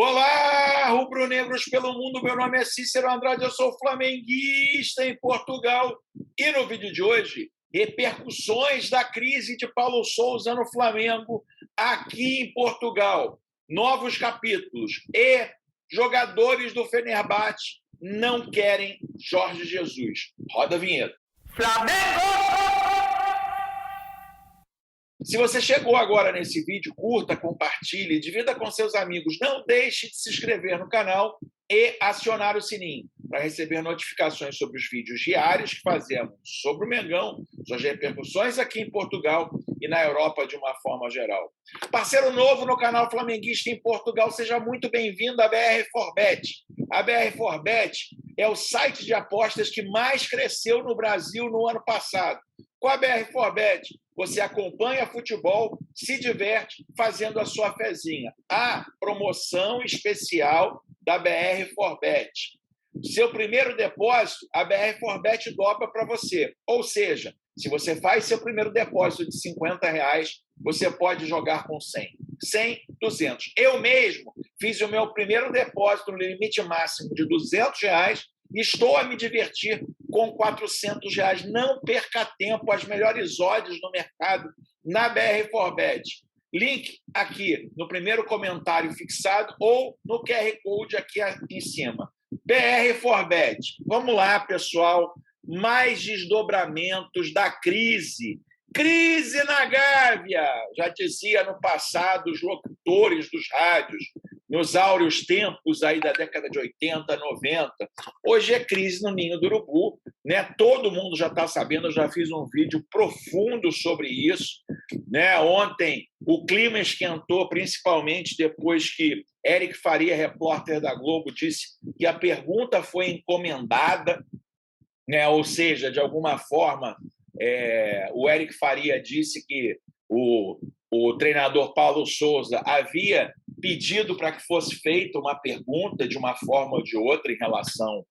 Olá, rubro-negros pelo mundo, meu nome é Cícero Andrade, eu sou flamenguista em Portugal. E no vídeo de hoje, repercussões da crise de Paulo Sousa no Flamengo aqui em Portugal. Novos capítulos e jogadores do Fenerbahçe não querem Jorge Jesus. Roda a vinheta. Flamengo! Se você chegou agora nesse vídeo, curta, compartilhe, divida com seus amigos. Não deixe de se inscrever no canal e acionar o sininho para receber notificações sobre os vídeos diários que fazemos sobre o Mengão, suas repercussões aqui em Portugal e na Europa de uma forma geral. Parceiro novo no canal Flamenguista em Portugal, seja muito bem-vindo à BR4Bet. A BR4Bet é o site de apostas que mais cresceu no Brasil no ano passado. Com a BR4Bet, você acompanha futebol, se diverte fazendo a sua fezinha. A promoção especial da BR4Bet. Seu primeiro depósito, a BR4Bet dobra para você. Ou seja, se você faz seu primeiro depósito de R$50, você pode jogar com 100. 100, 200. Eu mesmo fiz o meu primeiro depósito no limite máximo de R$200 e estou a me divertir com R$400. Não perca tempo, as melhores odds no mercado na BR4Bet. Link aqui no primeiro comentário fixado ou no QR Code aqui em cima. BR4Bet. Vamos lá, pessoal. Mais desdobramentos da crise. Crise na Gávea, já dizia no passado os locutores dos rádios, nos áureos tempos aí da década de 80, 90. Hoje é crise no Ninho do Urubu, né? Todo mundo já está sabendo, eu já fiz um vídeo profundo sobre isso, né? Ontem o clima esquentou, principalmente depois que Eric Faria, repórter da Globo, disse que a pergunta foi encomendada, né? Ou seja, de alguma forma, o Eric Faria disse que o treinador Paulo Sousa havia pedido para que fosse feita uma pergunta de uma forma ou de outra em relação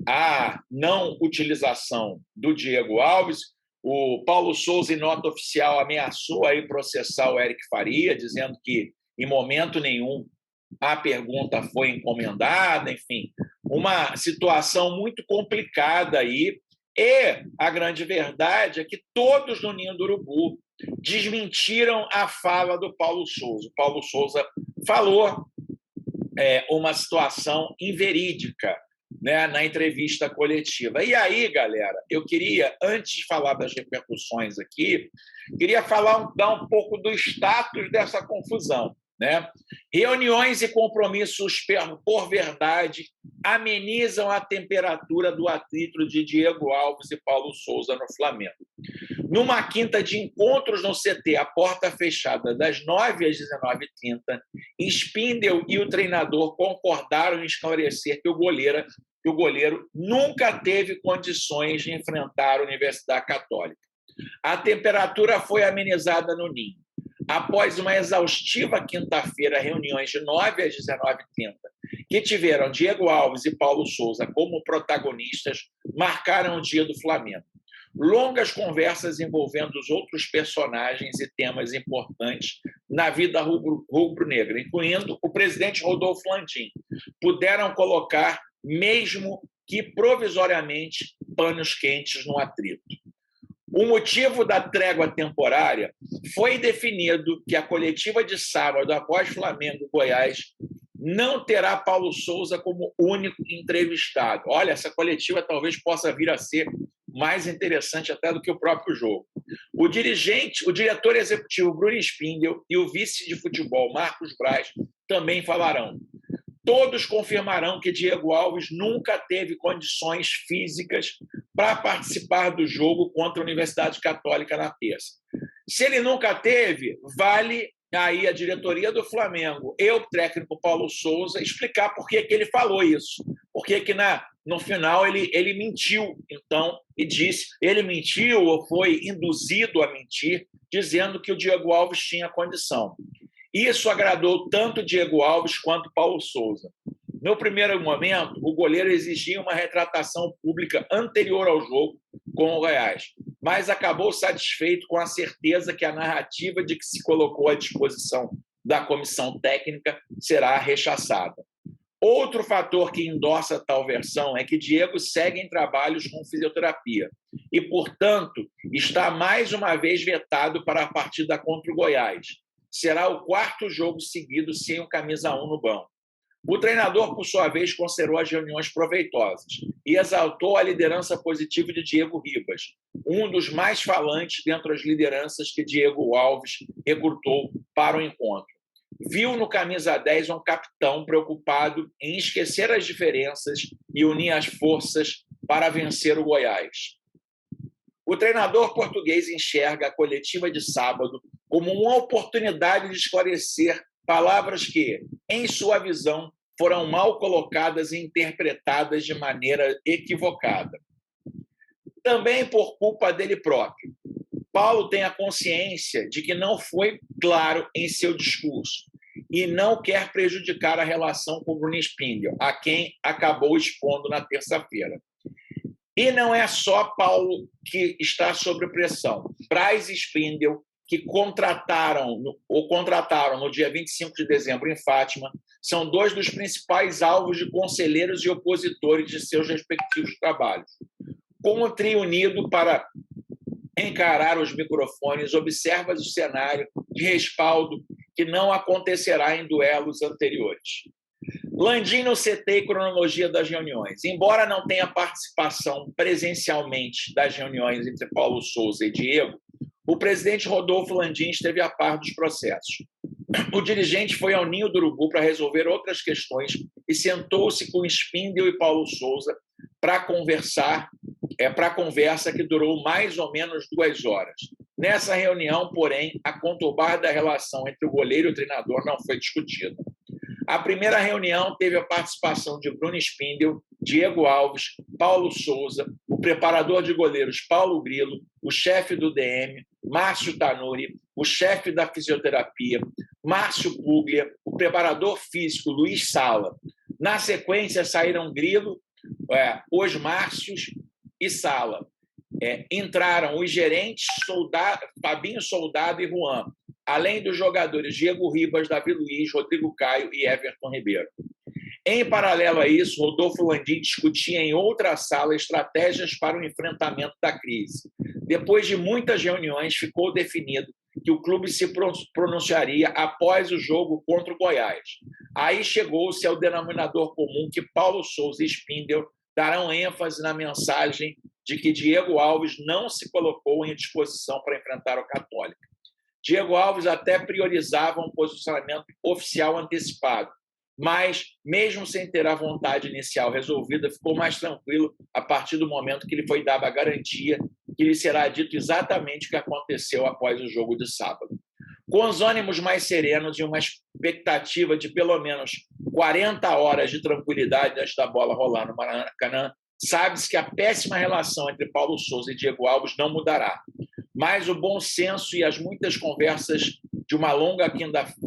à não utilização do Diego Alves. O Paulo Sousa, em nota oficial, ameaçou aí processar o Eric Faria, dizendo que, em momento nenhum, a pergunta foi encomendada, enfim, uma situação muito complicada aí. E a grande verdade é que todos no Ninho do Urubu desmentiram a fala do Paulo Sousa. O Paulo Sousa falou uma situação inverídica, né, na entrevista coletiva. E aí, galera, eu queria, antes de falar das repercussões aqui, queria dar um pouco do status dessa confusão, né? Reuniões e compromissos por verdade amenizam a temperatura do atrito de Diego Alves e Paulo Sousa no Flamengo. Numa quinta de encontros no CT, a porta fechada, das 9 às 19h30, Spindel e o treinador concordaram em esclarecer que o goleiro nunca teve condições de enfrentar a Universidade Católica. A temperatura foi amenizada no Ninho. Após uma exaustiva quinta-feira, reuniões de 9 às 19h30, que tiveram Diego Alves e Paulo Sousa como protagonistas, marcaram o dia do Flamengo. Longas conversas envolvendo os outros personagens e temas importantes na vida rubro-negra, incluindo o presidente Rodolfo Landim, puderam colocar, mesmo que provisoriamente, panos quentes no atrito. O motivo da trégua temporária foi definido que a coletiva de sábado, após Flamengo e Goiás, não terá Paulo Sousa como único entrevistado. Olha, essa coletiva talvez possa vir a ser mais interessante até do que o próprio jogo. O diretor executivo Bruno Spindel e o vice de futebol Marcos Braz também falarão. Todos confirmarão que Diego Alves nunca teve condições físicas para participar do jogo contra a Universidade Católica na terça. Se ele nunca teve, vale aí a diretoria do Flamengo e o técnico Paulo Sousa explicar por que ele falou isso. Por que no final ele mentiu, então, e disse, ele mentiu ou foi induzido a mentir, dizendo que o Diego Alves tinha condição. Isso agradou tanto Diego Alves quanto Paulo Sousa. No primeiro momento, o goleiro exigia uma retratação pública anterior ao jogo com o Goiás, mas acabou satisfeito com a certeza que a narrativa de que se colocou à disposição da comissão técnica será rechaçada. Outro fator que endossa tal versão é que Diego segue em trabalhos com fisioterapia e, portanto, está mais uma vez vetado para a partida contra o Goiás. Será o 4º jogo seguido sem o camisa 1 no banco. O treinador, por sua vez, considerou as reuniões proveitosas e exaltou a liderança positiva de Diego Ribas, um dos mais falantes dentre as lideranças que Diego Alves recrutou para o encontro. Viu no camisa 10 um capitão preocupado em esquecer as diferenças e unir as forças para vencer o Goiás. O treinador português enxerga a coletiva de sábado como uma oportunidade de esclarecer palavras que, em sua visão, foram mal colocadas e interpretadas de maneira equivocada. Também por culpa dele próprio. Paulo tem a consciência de que não foi claro em seu discurso e não quer prejudicar a relação com o Bruno Spindel, a quem acabou expondo na terça-feira. E não é só Paulo que está sob pressão. Braz e Spindel, que contrataram no dia 25 de dezembro em Fátima, são 2 dos principais alvos de conselheiros e opositores de seus respectivos trabalhos. Com o trio unido para encarar os microfones, observa o cenário de respaldo que não acontecerá em duelos anteriores. Landim no CT e cronologia das reuniões. Embora não tenha participação presencialmente das reuniões entre Paulo Souza e Diego, o presidente Rodolfo Landim esteve a par dos processos. O dirigente foi ao Ninho do Urubu para resolver outras questões e sentou-se com Spindel e Paulo Souza para conversa que durou mais ou menos 2 horas. Nessa reunião, porém, a conturbada relação entre o goleiro e o treinador não foi discutida. A primeira reunião teve a participação de Bruno Spindel, Diego Alves, Paulo Souza, o preparador de goleiros Paulo Grilo, o chefe do DM, Márcio Tanuri, o chefe da fisioterapia, Márcio Puglia, o preparador físico Luiz Sala. Na sequência, saíram Grilo, os Márcios e Sala. Entraram os gerentes Fabinho Soldado e Juan, além dos jogadores Diego Ribas, Davi Luiz, Rodrigo Caio e Everton Ribeiro. Em paralelo a isso, Rodolfo Landim discutia em outra sala estratégias para o enfrentamento da crise. Depois de muitas reuniões, ficou definido que o clube se pronunciaria após o jogo contra o Goiás. Aí chegou-se ao denominador comum que Paulo Souza e Spindel darão ênfase na mensagem de que Diego Alves não se colocou em disposição para enfrentar o Católica. Diego Alves até priorizava um posicionamento oficial antecipado, mas, mesmo sem ter a vontade inicial resolvida, ficou mais tranquilo a partir do momento que lhe foi dada a garantia que lhe será dito exatamente o que aconteceu após o jogo de sábado. Com os ânimos mais serenos e uma expectativa de pelo menos 40 horas de tranquilidade antes da bola rolar no Maracanã, sabe-se que a péssima relação entre Paulo Souza e Diego Alves não mudará. Mas o bom senso e as muitas conversas de uma longa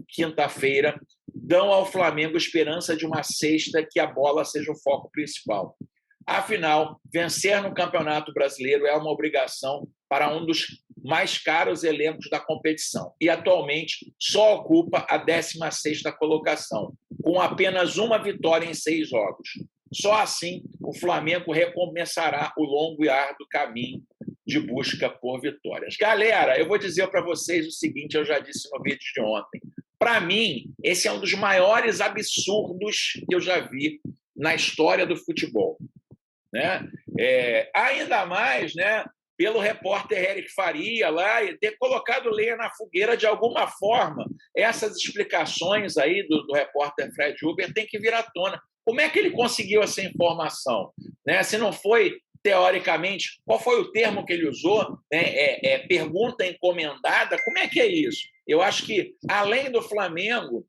quinta-feira dão ao Flamengo esperança de uma sexta que a bola seja o foco principal. Afinal, vencer no Campeonato Brasileiro é uma obrigação para um dos mais caros elencos da competição e atualmente só ocupa a 16ª colocação, com apenas uma vitória em 6 jogos. Só assim o Flamengo recomeçará o longo e árduo caminho de busca por vitórias. Galera, eu vou dizer para vocês o seguinte, eu já disse no vídeo de ontem. Para mim, esse é um dos maiores absurdos que eu já vi na história do futebol. Né? Ainda mais, né, pelo repórter Eric Faria lá, e ter colocado lenha na fogueira de alguma forma. Essas explicações aí do repórter Fred Huber tem que vir à tona. Como é que ele conseguiu essa informação? Né? Se não foi, teoricamente, qual foi o termo que ele usou? Pergunta encomendada? Como é que é isso? Eu acho que, além do Flamengo,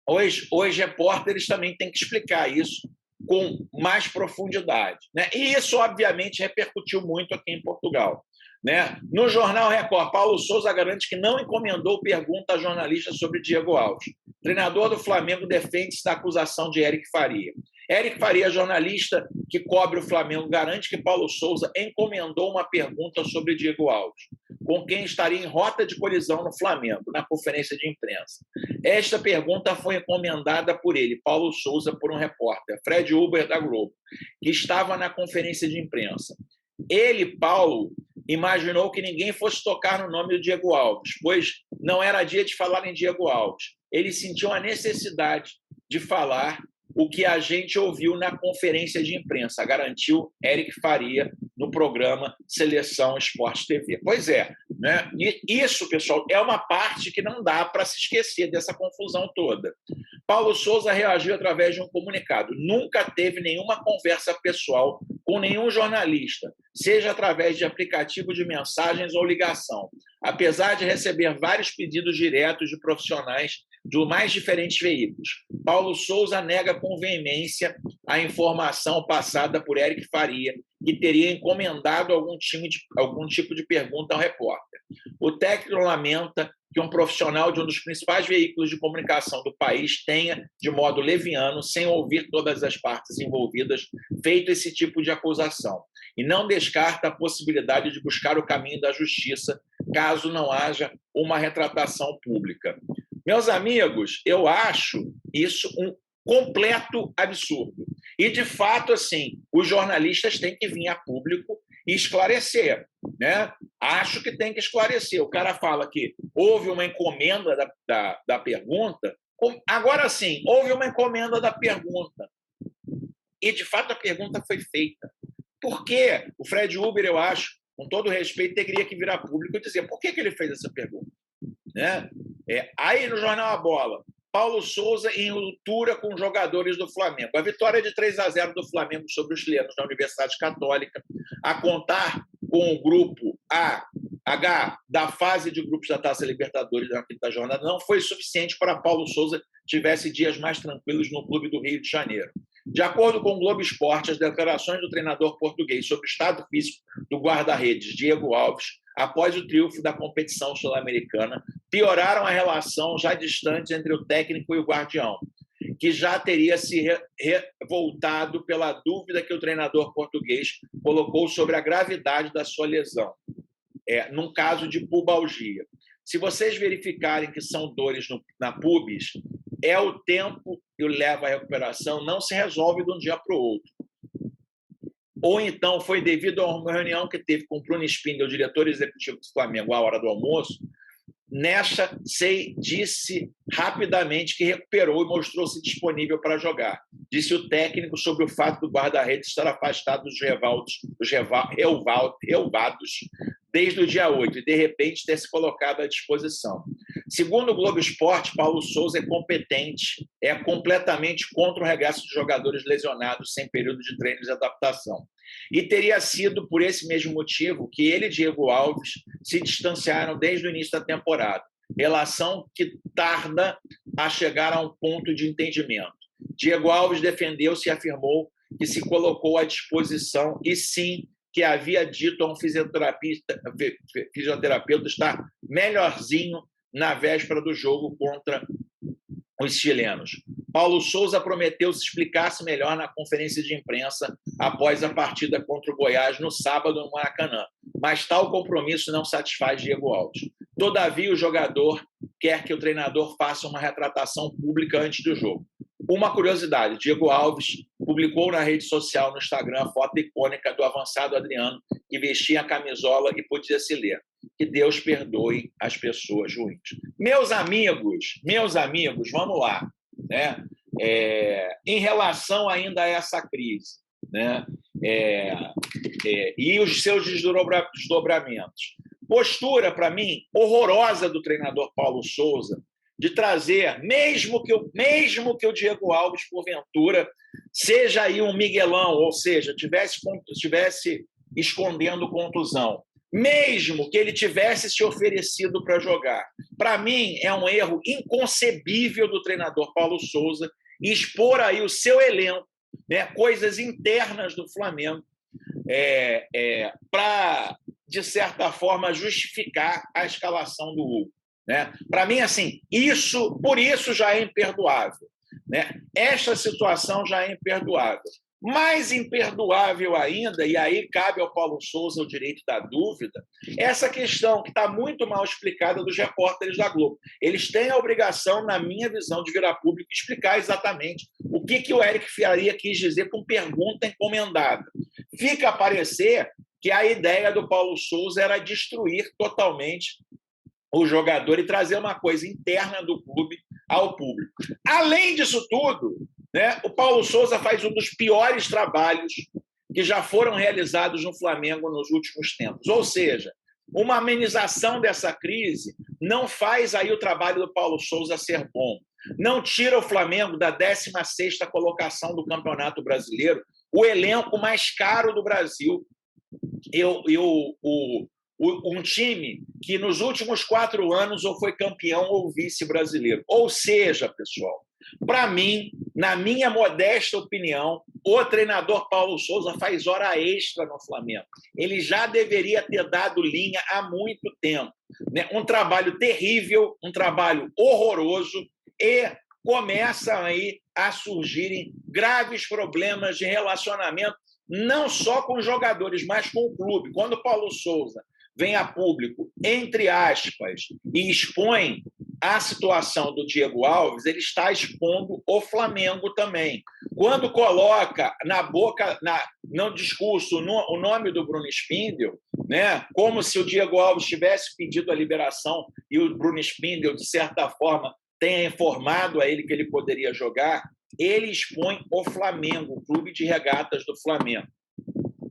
os repórteres também têm que explicar isso com mais profundidade. Né? E isso, obviamente, repercutiu muito aqui em Portugal. Né? No Jornal Record, Paulo Souza garante que não encomendou pergunta a jornalista sobre Diego Alves. O treinador do Flamengo defende-se da acusação de Eric Faria. Eric Faria, jornalista que cobre o Flamengo, garante que Paulo Souza encomendou uma pergunta sobre Diego Alves. com quem estaria em rota de colisão no Flamengo, na conferência de imprensa. Esta pergunta foi encomendada por ele, Paulo Souza, por um repórter, Fred Uber, da Globo, que estava na conferência de imprensa. Ele, Paulo, imaginou que ninguém fosse tocar no nome do Diego Alves, pois não era dia de falar em Diego Alves. Ele sentiu a necessidade de falar o que a gente ouviu na conferência de imprensa, garantiu Eric Faria no programa Seleção Esporte TV. Pois é, né? E isso, pessoal, é uma parte que não dá para se esquecer dessa confusão toda. Paulo Souza reagiu através de um comunicado. Nunca teve nenhuma conversa pessoal com nenhum jornalista, seja através de aplicativo de mensagens ou ligação. Apesar de receber vários pedidos diretos de profissionais dos mais diferentes veículos, Paulo Souza nega com veemência a informação passada por Eric Faria, que teria encomendado algum tipo de pergunta ao repórter. O técnico lamenta que um profissional de um dos principais veículos de comunicação do país tenha, de modo leviano, sem ouvir todas as partes envolvidas, feito esse tipo de acusação, e não descarta a possibilidade de buscar o caminho da justiça, caso não haja uma retratação pública. Meus amigos, eu acho isso um completo absurdo. E, de fato, assim, os jornalistas têm que vir a público e esclarecer, né? Acho que tem que esclarecer. O cara fala que houve uma encomenda da pergunta. Agora sim, houve uma encomenda da pergunta. E, de fato, a pergunta foi feita. Por quê? O Fred Uber, eu acho, com todo respeito, teria que vir a público e dizer por que ele fez essa pergunta. Né? Aí, no Jornal A Bola, Paulo Souza em ruptura com jogadores do Flamengo. A vitória de 3-0 do Flamengo sobre os chilenos da Universidade Católica, a contar com o grupo H da fase de grupos da Taça Libertadores na quinta jornada, não foi suficiente para Paulo Souza tivesse dias mais tranquilos no clube do Rio de Janeiro. De acordo com o Globo Esporte, as declarações do treinador português sobre o estado físico do guarda-redes Diego Alves, após o triunfo da competição sul-americana, pioraram a relação já distante entre o técnico e o guardião, que já teria se revoltado pela dúvida que o treinador português colocou sobre a gravidade da sua lesão, num caso de pubalgia. Se vocês verificarem que são dores na pubis, é o tempo que leva à recuperação, não se resolve de um dia para o outro. Ou então foi devido a uma reunião que teve com o Bruno Spindel, o diretor executivo do Flamengo, à hora do almoço. Nessa, Sei disse rapidamente que recuperou e mostrou-se disponível para jogar. Disse o técnico sobre o fato do guarda-redes estar afastado dos relvados desde o dia 8 e, de repente, ter se colocado à disposição. Segundo o Globo Esporte, Paulo Souza é competente, é completamente contra o regresso de jogadores lesionados sem período de treino e adaptação. E teria sido por esse mesmo motivo que ele e Diego Alves se distanciaram desde o início da temporada, relação que tarda a chegar a um ponto de entendimento. Diego Alves defendeu-se e afirmou que se colocou à disposição e sim que havia dito a um fisioterapeuta estar melhorzinho na véspera do jogo contra os chilenos. Paulo Souza prometeu se explicasse melhor na conferência de imprensa após a partida contra o Goiás no sábado no Maracanã, mas tal compromisso não satisfaz Diego Alves. Todavia, o jogador quer que o treinador faça uma retratação pública antes do jogo. Uma curiosidade, Diego Alves publicou na rede social, no Instagram, a foto icônica do avançado Adriano, que vestia a camisola e podia se ler: que Deus perdoe as pessoas ruins. Meus amigos, vamos lá. Né? Em relação ainda a essa crise, né? E os seus desdobramentos. Postura, para mim, horrorosa do treinador Paulo Souza, de trazer, mesmo que o Diego Alves, porventura, seja aí um Miguelão, ou seja, tivesse escondendo contusão, mesmo que ele tivesse se oferecido para jogar. Para mim, é um erro inconcebível do treinador Paulo Souza expor aí o seu elenco, né, coisas internas do Flamengo, para, de certa forma, justificar a escalação do Hugo. Né? Para mim, assim, por isso já é imperdoável. Né? Esta situação já é imperdoável. Mais imperdoável ainda, e aí cabe ao Paulo Souza o direito da dúvida, essa questão que está muito mal explicada dos repórteres da Globo. Eles têm a obrigação, na minha visão, de vir a público e explicar exatamente o que o Eric Faria quis dizer com pergunta encomendada. Fica a parecer que a ideia do Paulo Souza era destruir totalmente o jogador e trazer uma coisa interna do clube ao público. Além disso tudo, né, o Paulo Souza faz um dos piores trabalhos que já foram realizados no Flamengo nos últimos tempos. Ou seja, uma amenização dessa crise não faz aí o trabalho do Paulo Souza ser bom. Não tira o Flamengo da 16ª colocação do Campeonato Brasileiro, o elenco mais caro do Brasil. Um time que nos últimos 4 anos ou foi campeão ou vice-brasileiro. Ou seja, pessoal, para mim, na minha modesta opinião, o treinador Paulo Souza faz hora extra no Flamengo. Ele já deveria ter dado linha há muito tempo. Né? Um trabalho terrível, um trabalho horroroso, e começam aí a surgirem graves problemas de relacionamento, não só com os jogadores, mas com o clube. Quando o Paulo Souza vem a público, entre aspas, e expõe a situação do Diego Alves, ele está expondo o Flamengo também. Quando coloca na boca, no discurso, o nome do Bruno Spindel, né, como se o Diego Alves tivesse pedido a liberação e o Bruno Spindel, de certa forma, tenha informado a ele que ele poderia jogar, ele expõe o Flamengo, o clube de regatas do Flamengo.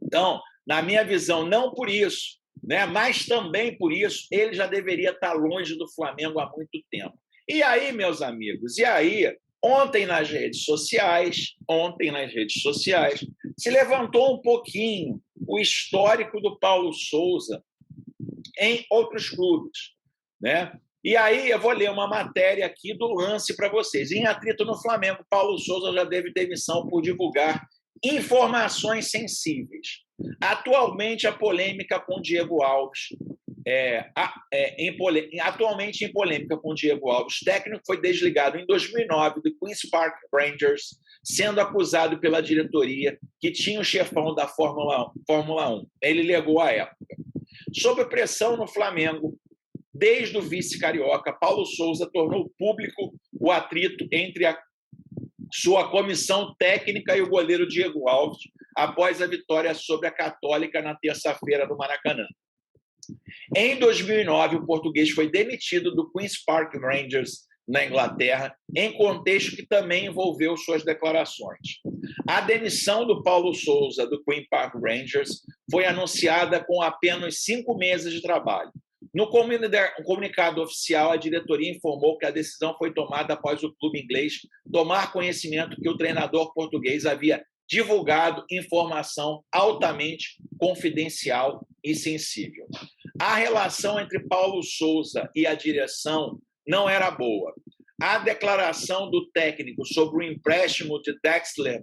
Então, na minha visão, não por isso, né, mas também por isso, ele já deveria estar longe do Flamengo há muito tempo. E aí, meus amigos, ontem nas redes sociais, se levantou um pouquinho o histórico do Paulo Souza em outros clubes, né? E aí eu vou ler uma matéria aqui do Lance para vocês. Em atrito no Flamengo, Paulo Souza já teve demissão por divulgar informações sensíveis. Atualmente, a polêmica com Diego Alves, atualmente em polêmica com Diego Alves, técnico foi desligado em 2009 do Queen's Park Rangers, sendo acusado pela diretoria que tinha o chefão da Fórmula 1. Ele negou à época. Sob pressão no Flamengo, desde o vice-carioca, Paulo Souza tornou público o atrito entre a sua comissão técnica e o goleiro Diego Alves, após a vitória sobre a Católica na terça-feira no Maracanã. Em 2009, o português foi demitido do Queen's Park Rangers, na Inglaterra, em contexto que também envolveu suas declarações. A demissão do Paulo Souza do Queen's Park Rangers foi anunciada com apenas 5 meses de trabalho. No comunicado oficial, a diretoria informou que a decisão foi tomada após o clube inglês tomar conhecimento que o treinador português havia divulgado informação altamente confidencial e sensível. A relação entre Paulo Souza e a direção não era boa. A declaração do técnico sobre o empréstimo de Dexter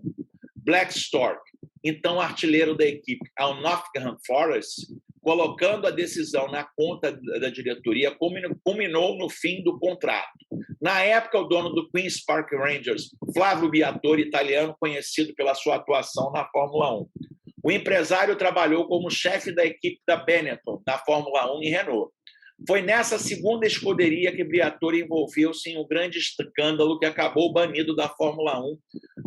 Blackstock, então artilheiro da equipe, ao Nottingham Forest, colocando a decisão na conta da diretoria, culminou no fim do contrato. Na época, o dono do Queen's Park Rangers, Flávio Briatore, italiano, conhecido pela sua atuação na Fórmula 1. O empresário trabalhou como chefe da equipe da Benetton, na Fórmula 1 e Renault. Foi nessa segunda escuderia que Briatore envolveu-se em um grande escândalo que acabou banido da Fórmula 1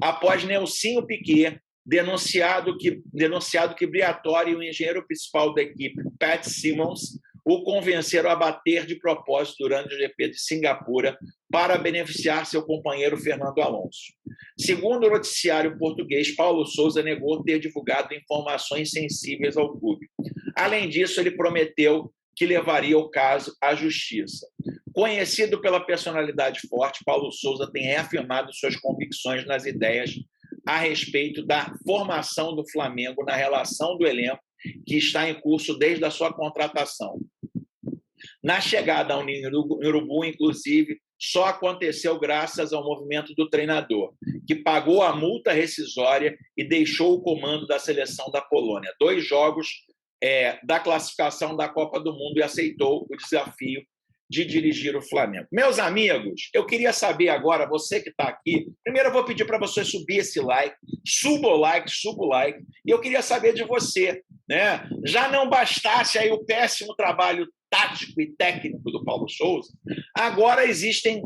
após Nelsinho Piquet denunciado que Briatore e o engenheiro principal da equipe, Pat Simmons, o convenceram a bater de propósito durante o GP de Singapura para beneficiar seu companheiro Fernando Alonso. Segundo o noticiário português, Paulo Souza negou ter divulgado informações sensíveis ao clube. Além disso, ele prometeu que levaria o caso à justiça. Conhecido pela personalidade forte, Paulo Souza tem reafirmado suas convicções nas ideias a respeito da formação do Flamengo na relação do elenco, que está em curso desde a sua contratação. Na chegada ao Ninho Urubu, inclusive, só aconteceu graças ao movimento do treinador, que pagou a multa rescisória e deixou o comando da seleção da Polônia. 2 jogos da classificação da Copa do Mundo e aceitou o desafio de dirigir o Flamengo. Meus amigos, eu queria saber agora, você que está aqui, primeiro eu vou pedir para você subir esse like, suba o like, e eu queria saber de você, né? Já não bastasse aí o péssimo trabalho tático e técnico do Paulo Sousa, agora existem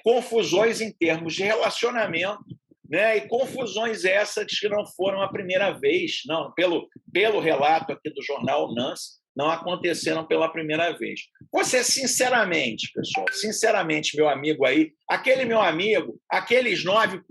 confusões em termos de relacionamento, né? E confusões essas que não foram a primeira vez, não, pelo relato aqui do jornal Nance, não aconteceram pela primeira vez. Você, sinceramente, pessoal, sinceramente, meu amigo aí, aquele meu amigo, aqueles 9%,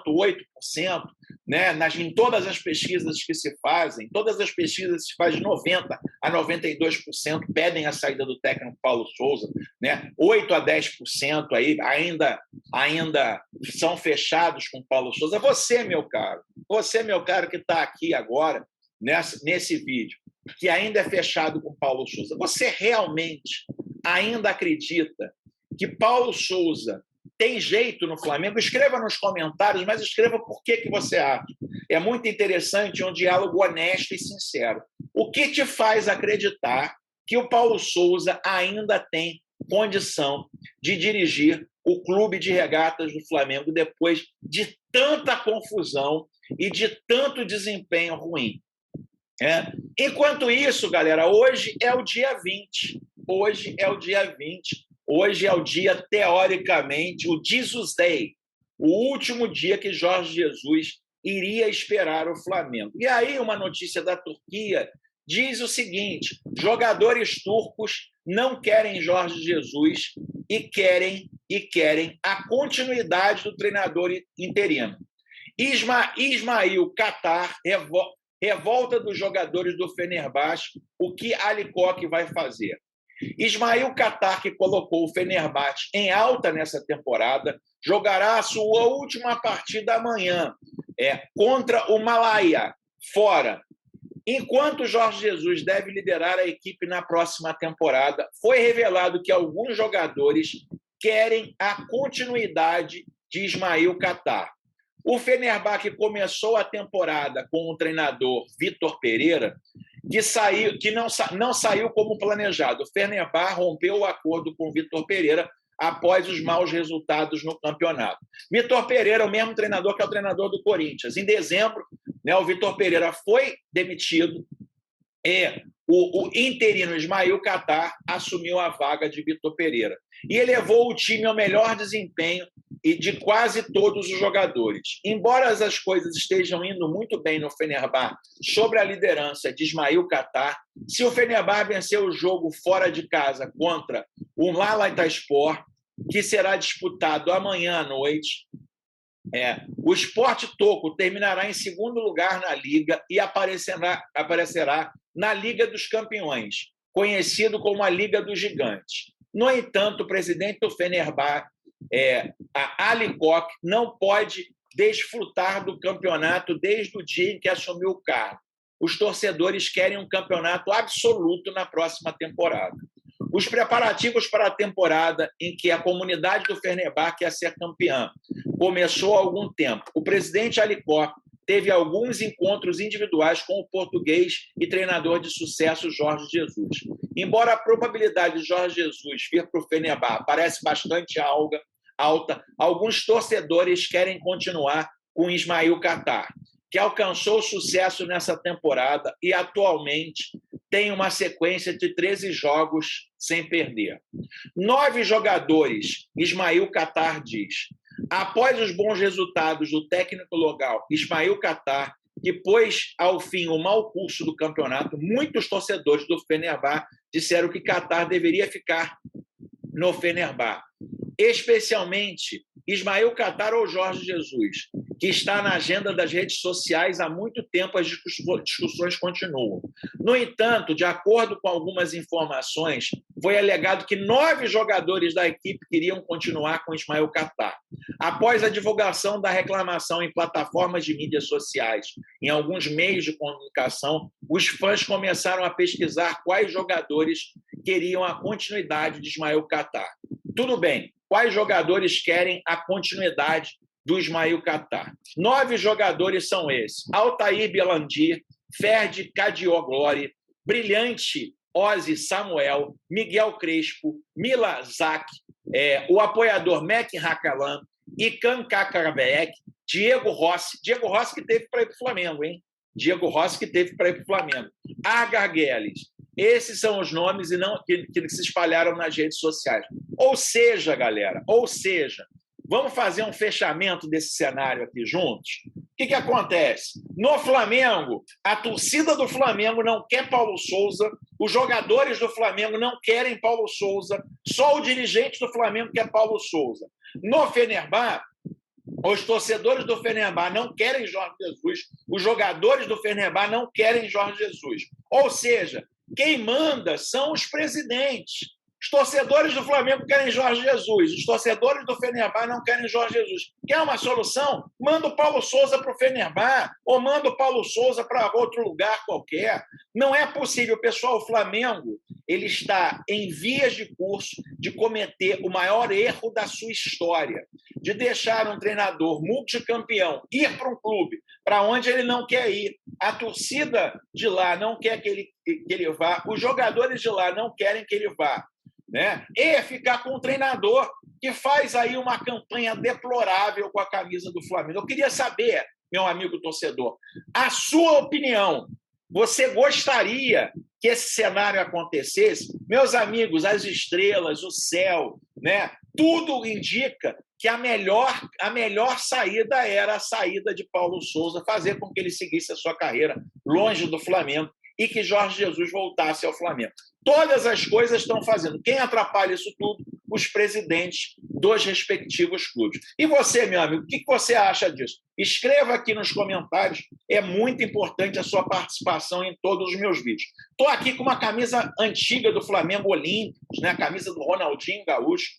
8%, né, em todas as pesquisas que se fazem, todas as pesquisas que se fazem, 90% a 92% pedem a saída do técnico Paulo Sousa, né, 8% a 10% aí ainda são fechados com Paulo Sousa. Você, meu caro, que está aqui agora, nesse vídeo, que ainda é fechado com Paulo Sousa, você realmente ainda acredita que Paulo Sousa tem jeito no Flamengo? Escreva nos comentários, mas escreva por que você acha. É muito interessante, um diálogo honesto e sincero. O que te faz acreditar que o Paulo Sousa ainda tem condição de dirigir o clube de regatas do Flamengo depois de tanta confusão e de tanto desempenho ruim? Enquanto isso, galera, hoje é o dia 20. Hoje é o dia, teoricamente, o Jesus Day, o último dia que Jorge Jesus iria esperar o Flamengo. E aí, uma notícia da Turquia diz o seguinte: jogadores turcos não querem Jorge Jesus e querem a continuidade do treinador interino. Ismail Qatar revolta dos jogadores do Fenerbahçe, o que Ali Koç vai fazer? Ismail Qatar, que colocou o Fenerbahçe em alta nessa temporada, jogará a sua última partida amanhã, contra o Malaysia, fora. Enquanto Jorge Jesus deve liderar a equipe na próxima temporada, foi revelado que alguns jogadores querem a continuidade de Ismail Qatar. O Fenerbahçe começou a temporada com o treinador Vitor Pereira, que não saiu como planejado. O Fenerbahçe rompeu o acordo com o Vitor Pereira após os maus resultados no campeonato. Vitor Pereira é o mesmo treinador que é o treinador do Corinthians. Em dezembro, o Vitor Pereira foi demitido e o interino Ismail Qatar assumiu a vaga de Vitor Pereira e elevou o time ao melhor desempenho e de quase todos os jogadores. Embora as coisas estejam indo muito bem no Fenerbahçe sob a liderança de Ismail Qatar, se o Fenerbahçe vencer o jogo fora de casa contra o Malatyaspor, que será disputado amanhã à noite, o Sport Toco terminará em segundo lugar na Liga e aparecerá na Liga dos Campeões, conhecido como a Liga dos Gigantes. No entanto, o presidente do Fenerbahçe, Ali Koç, não pode desfrutar do campeonato desde o dia em que assumiu o cargo. Os torcedores querem um campeonato absoluto na próxima temporada. Os preparativos para a temporada em que a comunidade do Fenerbahçe quer ser campeã começou há algum tempo. O presidente Ali Koç teve alguns encontros individuais com o português e treinador de sucesso Jorge Jesus. Embora a probabilidade de Jorge Jesus vir para o Fenerbahçe parece bastante alta, alguns torcedores querem continuar com Ismail Qatar, que alcançou sucesso nessa temporada e atualmente tem uma sequência de 13 jogos sem perder. 9 jogadores, Ismail Qatar diz. Após os bons resultados do técnico local Ismail Qatar, que pôs ao fim o mau curso do campeonato, muitos torcedores do Fenerbahçe disseram que Qatar deveria ficar no Fenerbahçe. Especialmente Ismail Qatar ou Jorge Jesus, que está na agenda das redes sociais há muito tempo, as discussões continuam. No entanto, de acordo com algumas informações, foi alegado que 9 jogadores da equipe queriam continuar com Ismail Qatar. Após a divulgação da reclamação em plataformas de mídias sociais, em alguns meios de comunicação, os fãs começaram a pesquisar quais jogadores queriam a continuidade de Ismail Qatar. Tudo bem, quais jogadores querem a continuidade do Ismail Qatar? 9 jogadores são esses: Altair Belhandi, Ferdi Kadioglu, brilhante Ozzy Samuel, Miguel Crespo, Mila Zack, o apoiador Mac Hakalan, Ikan Kakarabek, Diego Rossi que teve para ir para o Flamengo, hein? Diego Rossi que teve para ir para o Flamengo. Agar Guedes. Esses são os nomes e não que se espalharam nas redes sociais. Ou seja, galera, vamos fazer um fechamento desse cenário aqui juntos? O que acontece? No Flamengo, a torcida do Flamengo não quer Paulo Souza, os jogadores do Flamengo não querem Paulo Souza, só o dirigente do Flamengo quer Paulo Souza. No Fenerbahçe, os torcedores do Fenerbahçe não querem Jorge Jesus, os jogadores do Fenerbahçe não querem Jorge Jesus. Ou seja, quem manda são os presidentes. Os torcedores do Flamengo querem Jorge Jesus, os torcedores do Fenerbahçe não querem Jorge Jesus. Quer uma solução? Manda o Paulo Souza para o Fenerbahçe ou manda o Paulo Souza para outro lugar qualquer. Não é possível, pessoal. O Flamengo ele está em vias de curso de cometer o maior erro da sua história, de deixar um treinador multicampeão ir para um clube para onde ele não quer ir. A torcida de lá não quer que ele vá, os jogadores de lá não querem que ele vá. Né? E ficar com um treinador que faz aí uma campanha deplorável com a camisa do Flamengo. Eu queria saber, meu amigo torcedor, a sua opinião. Você gostaria que esse cenário acontecesse? Meus amigos, as estrelas, o céu, né? Tudo indica que a melhor saída era a saída de Paulo Souza, fazer com que ele seguisse a sua carreira longe do Flamengo e que Jorge Jesus voltasse ao Flamengo. Todas as coisas estão fazendo. Quem atrapalha isso tudo? Os presidentes dos respectivos clubes. E você, meu amigo, o que você acha disso? Escreva aqui nos comentários. É muito importante a sua participação em todos os meus vídeos. Estou aqui com uma camisa antiga do Flamengo Olímpicos, né? A camisa do Ronaldinho Gaúcho.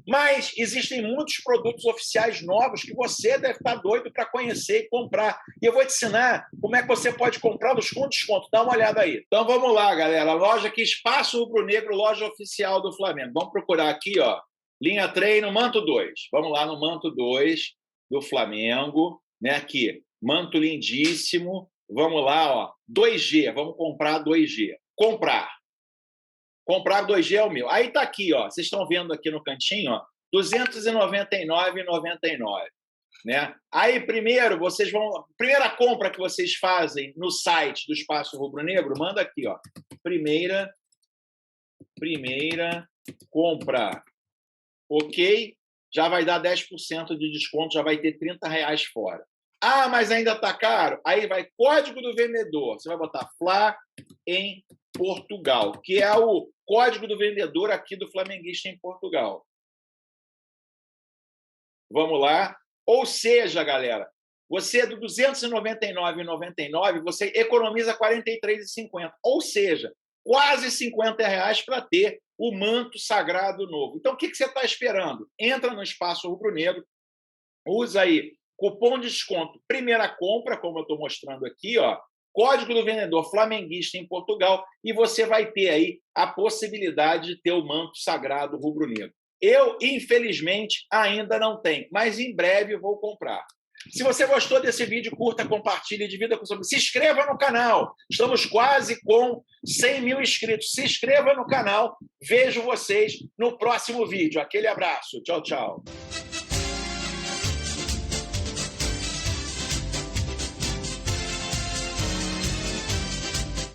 Mas existem muitos produtos oficiais novos que você deve estar doido para conhecer e comprar. E eu vou te ensinar como é que você pode comprá-los com desconto. Dá uma olhada aí. Então vamos lá, galera. Loja aqui, Espaço Rubro Negro, loja oficial do Flamengo. Vamos procurar aqui, ó. Linha treino, manto 2. Vamos lá no manto 2 do Flamengo. Né? Aqui, manto lindíssimo. Vamos lá, ó. 2G. Vamos comprar 2G. Comprar 2G é o meu. Aí está aqui, ó. Vocês estão vendo aqui no cantinho, ó, R$ 299,99. Né? Aí, primeiro, vocês vão... Primeira compra que vocês fazem no site do Espaço Rubro Negro, manda aqui, ó. Primeira compra. Ok? Já vai dar 10% de desconto, já vai ter R$30 fora. Ah, mas ainda está caro? Aí vai código do vendedor. Você vai botar Fla em Portugal, que é o código do vendedor aqui do Flamenguista em Portugal. Vamos lá. Ou seja, galera, você do R$ 299,99, você economiza R$ 43,50. Ou seja, quase R$50 para ter o manto sagrado novo. Então, o que você está esperando? Entra no Espaço Rubro Negro, usa aí cupom de desconto, primeira compra, como eu estou mostrando aqui, ó, código do vendedor Flamenguista em Portugal, e você vai ter aí a possibilidade de ter o manto sagrado rubro-negro. Eu, infelizmente, ainda não tenho, mas em breve eu vou comprar. Se você gostou desse vídeo, curta, compartilhe e divida com os amigos. Se inscreva no canal. Estamos quase com 100 mil inscritos. Se inscreva no canal. Vejo vocês no próximo vídeo. Aquele abraço. Tchau, tchau.